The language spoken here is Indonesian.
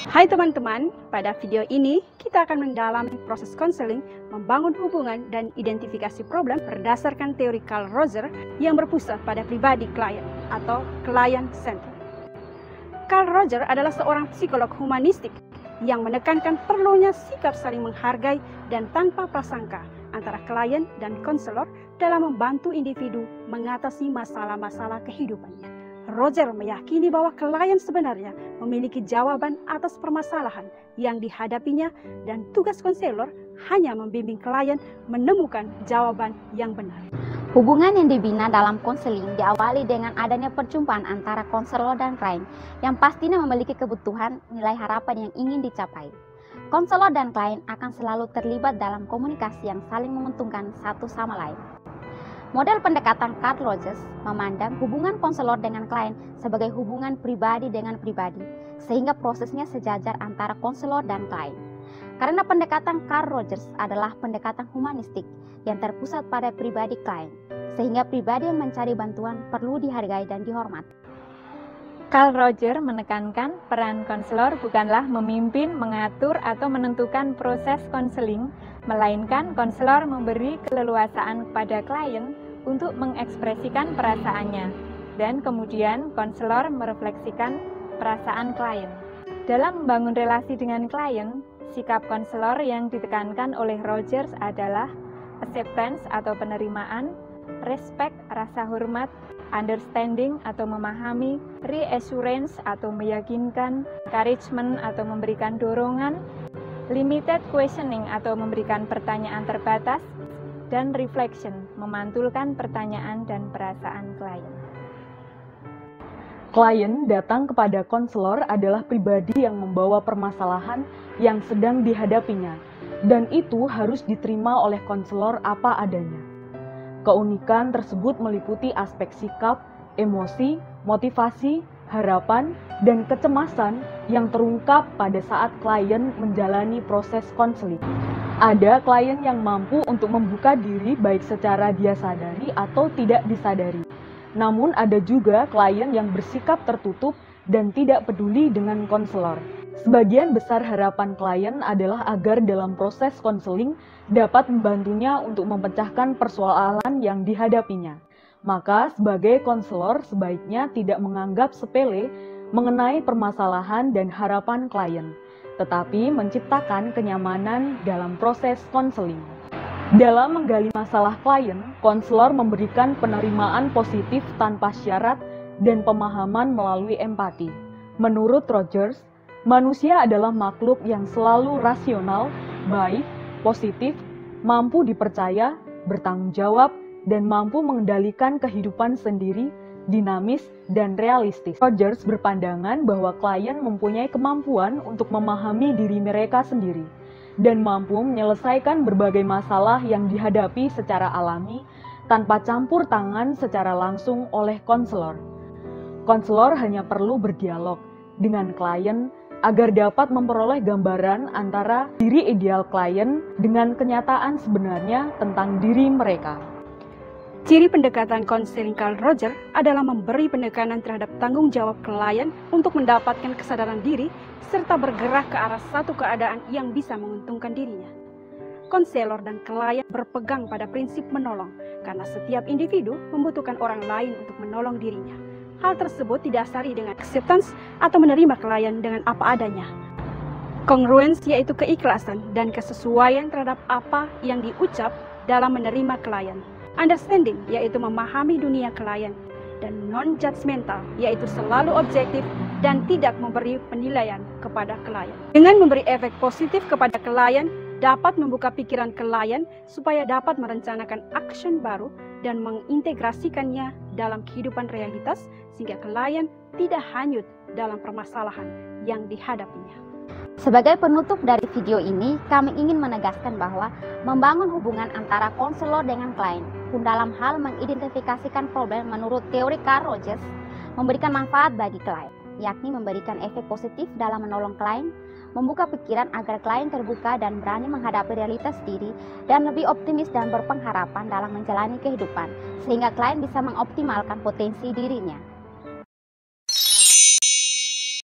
Hai teman-teman, pada video ini kita akan mendalami proses konseling, membangun hubungan dan identifikasi problem berdasarkan teori Carl Rogers yang berpusat pada pribadi klien atau client center. Carl Rogers adalah seorang psikolog humanistik yang menekankan perlunya sikap saling menghargai dan tanpa prasangka antara klien dan konselor dalam membantu individu mengatasi masalah-masalah kehidupannya. Rogers meyakini bahwa klien sebenarnya memiliki jawaban atas permasalahan yang dihadapinya dan tugas konselor hanya membimbing klien menemukan jawaban yang benar. Hubungan yang dibina dalam konseling diawali dengan adanya perjumpaan antara konselor dan klien yang pastinya memiliki kebutuhan nilai harapan yang ingin dicapai. Konselor dan klien akan selalu terlibat dalam komunikasi yang saling menguntungkan satu sama lain. Model pendekatan Carl Rogers memandang hubungan konselor dengan klien sebagai hubungan pribadi dengan pribadi, sehingga prosesnya sejajar antara konselor dan klien. Karena pendekatan Carl Rogers adalah pendekatan humanistik yang terpusat pada pribadi klien, sehingga pribadi yang mencari bantuan perlu dihargai dan dihormati. Carl Rogers menekankan peran konselor bukanlah memimpin, mengatur, atau menentukan proses konseling, melainkan konselor memberi keleluasaan kepada klien untuk mengekspresikan perasaannya, dan kemudian konselor merefleksikan perasaan klien. Dalam membangun relasi dengan klien, sikap konselor yang ditekankan oleh Rogers adalah acceptance atau penerimaan, respect rasa hormat, understanding atau memahami, reassurance atau meyakinkan, encouragement atau memberikan dorongan, limited questioning atau memberikan pertanyaan terbatas, dan reflection, memantulkan pertanyaan dan perasaan klien. Klien datang kepada konselor adalah pribadi yang membawa permasalahan yang sedang dihadapinya, dan itu harus diterima oleh konselor apa adanya. Keunikan tersebut meliputi aspek sikap, emosi, motivasi, harapan, dan kecemasan yang terungkap pada saat klien menjalani proses konseling. Ada klien yang mampu untuk membuka diri baik secara dia sadari atau tidak disadari. Namun ada juga klien yang bersikap tertutup dan tidak peduli dengan konselor. Sebagian besar harapan klien adalah agar dalam proses konseling dapat membantunya untuk memecahkan persoalan yang dihadapinya. Maka sebagai konselor sebaiknya tidak menganggap sepele mengenai permasalahan dan harapan klien, tetapi menciptakan kenyamanan dalam proses konseling. Dalam menggali masalah klien, konselor memberikan penerimaan positif tanpa syarat dan pemahaman melalui empati. Menurut Rogers, manusia adalah makhluk yang selalu rasional, baik, positif, mampu dipercaya, bertanggung jawab, dan mampu mengendalikan kehidupan sendiri, dinamis, dan realistis. Rogers berpandangan bahwa klien mempunyai kemampuan untuk memahami diri mereka sendiri dan mampu menyelesaikan berbagai masalah yang dihadapi secara alami tanpa campur tangan secara langsung oleh konselor. Konselor hanya perlu berdialog dengan klien agar dapat memperoleh gambaran antara diri ideal klien dengan kenyataan sebenarnya tentang diri mereka. Ciri pendekatan konseling Carl Rogers adalah memberi penekanan terhadap tanggung jawab klien untuk mendapatkan kesadaran diri serta bergerak ke arah satu keadaan yang bisa menguntungkan dirinya. Konselor dan klien berpegang pada prinsip menolong karena setiap individu membutuhkan orang lain untuk menolong dirinya. Hal tersebut didasari dengan acceptance atau menerima klien dengan apa adanya. Congruence yaitu keikhlasan dan kesesuaian terhadap apa yang diucap dalam menerima klien. Understanding yaitu memahami dunia klien, dan non-judgmental yaitu selalu objektif dan tidak memberi penilaian kepada klien. Dengan memberi efek positif kepada klien, dapat membuka pikiran klien supaya dapat merencanakan action baru dan mengintegrasikannya dalam kehidupan realitas sehingga klien tidak hanyut dalam permasalahan yang dihadapinya. Sebagai penutup dari video ini, kami ingin menegaskan bahwa membangun hubungan antara konselor dengan klien pun dalam hal mengidentifikasikan problem menurut teori Carl Rogers memberikan manfaat bagi klien, yakni memberikan efek positif dalam menolong klien, membuka pikiran agar klien terbuka dan berani menghadapi realitas diri, dan lebih optimis dan berpengharapan dalam menjalani kehidupan, sehingga klien bisa mengoptimalkan potensi dirinya.